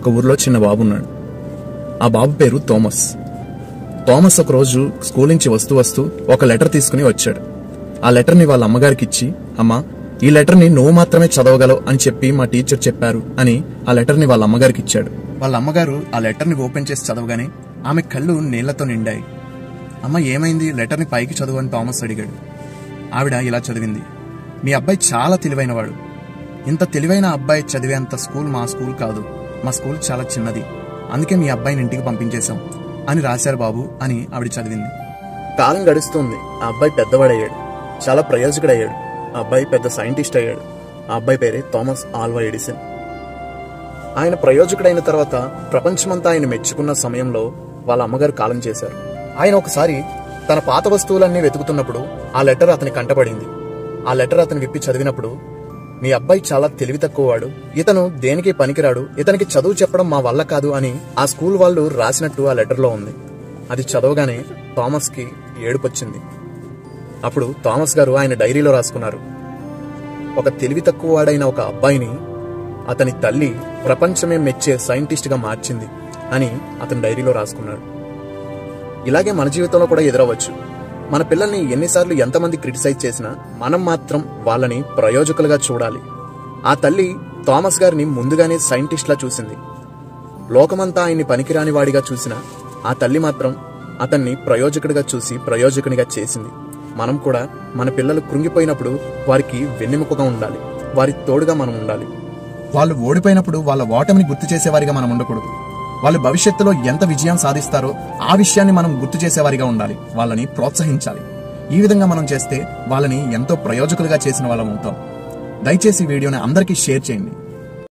ఒక ఊర్లో చిన్న బాబు ఉన్నాడు. ఆ బాబు పేరు థామస్. థామస్ ఒక రోజు స్కూల్ నుంచి వస్తూ ఒక లెటర్ తీసుకుని వచ్చాడు. ఆ లెటర్ ని వాళ్ళ అమ్మగారికి ఇచ్చి, అమ్మా, ఈ లెటర్ ని నువ్వు మాత్రమే చదవగలవు అని చెప్పి మా టీచర్ చెప్పారు అని ఆ లెటర్ ని వాళ్ళ అమ్మగారికి ఇచ్చాడు. వాళ్ళ అమ్మగారు ఆ లెటర్ ని ఓపెన్ చేసి చదవగానే ఆమె కళ్ళు నీళ్లతో నిండాయి. అమ్మ, ఏమైంది? లెటర్ ని పైకి చదువు అని థామస్ అడిగాడు. ఆవిడ ఇలా చదివింది: మీ అబ్బాయి చాలా తెలివైనవాడు. ఇంత తెలివైన అబ్బాయి చదివేంత స్కూల్ మా స్కూల్ కాదు. మా స్కూల్ చాలా చిన్నది. అందుకే మీ అబ్బాయిని ఇంటికి పంపించేశాం అని రాశారు బాబు అని ఆవిడ చదివింది. కాలం గడుస్తుంది. ఆ అబ్బాయి పెద్దవాడయ్యాడు, చాలా ప్రయోజకుడయ్యాడు. ఆ అబ్బాయి పెద్ద సైంటిస్ట్ అయ్యాడు. ఆ అబ్బాయి పేరే థామస్ ఆల్వా ఎడిసన్. ఆయన ప్రయోజకుడైన తర్వాత ప్రపంచమంతా ఆయన మెచ్చుకున్న సమయంలో వాళ్ళ అమ్మగారు కాలం చేశారు. ఆయన ఒకసారి తన పాత వస్తువులన్నీ వెతుకుతున్నప్పుడు ఆ లెటర్ అతని కంటపడింది. ఆ లెటర్ అతను విప్పి చదివినప్పుడు, మీ అబ్బాయి చాలా తెలివి తక్కువవాడు, ఇతను దేనికి పనికిరాడు, ఇతనికి చదువు చెప్పడం మా వల్ల కాదు అని ఆ స్కూల్ వాళ్ళు రాసినట్టు ఆ లెటర్లో ఉంది. అది చదవగానే థామస్ కి ఏడుపొచ్చింది. అప్పుడు థామస్ గారు ఆయన డైరీలో రాసుకున్నారు: ఒక తెలివి తక్కువవాడైన ఒక అబ్బాయిని అతని తల్లి ప్రపంచమే మెచ్చే సైంటిస్ట్ గా మార్చింది అని అతని డైరీలో రాసుకున్నాడు. ఇలాగే మన జీవితంలో కూడా ఎదురవచ్చు. మన పిల్లల్ని ఎన్నిసార్లు ఎంతమంది క్రిటిసైజ్ చేసినా మనం మాత్రం వాళ్ళని ప్రయోజకులుగా చూడాలి. ఆ తల్లి థామస్ గారిని ముందుగానే సైంటిస్ట్ లా చూసింది. లోకమంతా ఆయన్ని పనికిరాని వాడిగా చూసినా ఆ తల్లి మాత్రం అతన్ని ప్రయోజకుడిగా చూసి ప్రయోజకునిగా చేసింది. మనం కూడా మన పిల్లలు కృంగిపోయినప్పుడు వారికి వెన్నెముకగా ఉండాలి, వారి తోడుగా మనం ఉండాలి. వాళ్ళు ఓడిపోయినప్పుడు వాళ్ళ ఓటమిని గుర్తు చేసేవారిగా మనం ఉండకూడదు. వాళ్ళు భవిష్యత్తులో ఎంత విజయం సాధిస్తారో ఆ విషయాన్ని మనం గుర్తు చేసేవారిగా ఉండాలి, వాళ్ళని ప్రోత్సహించాలి. ఈ విధంగా మనం చేస్తే వాళ్ళని ఎంతో ప్రయోజకులుగా చేసిన వాళ్ళం అవుతాం. దయచేసి వీడియోని అందరికీ షేర్ చేయండి.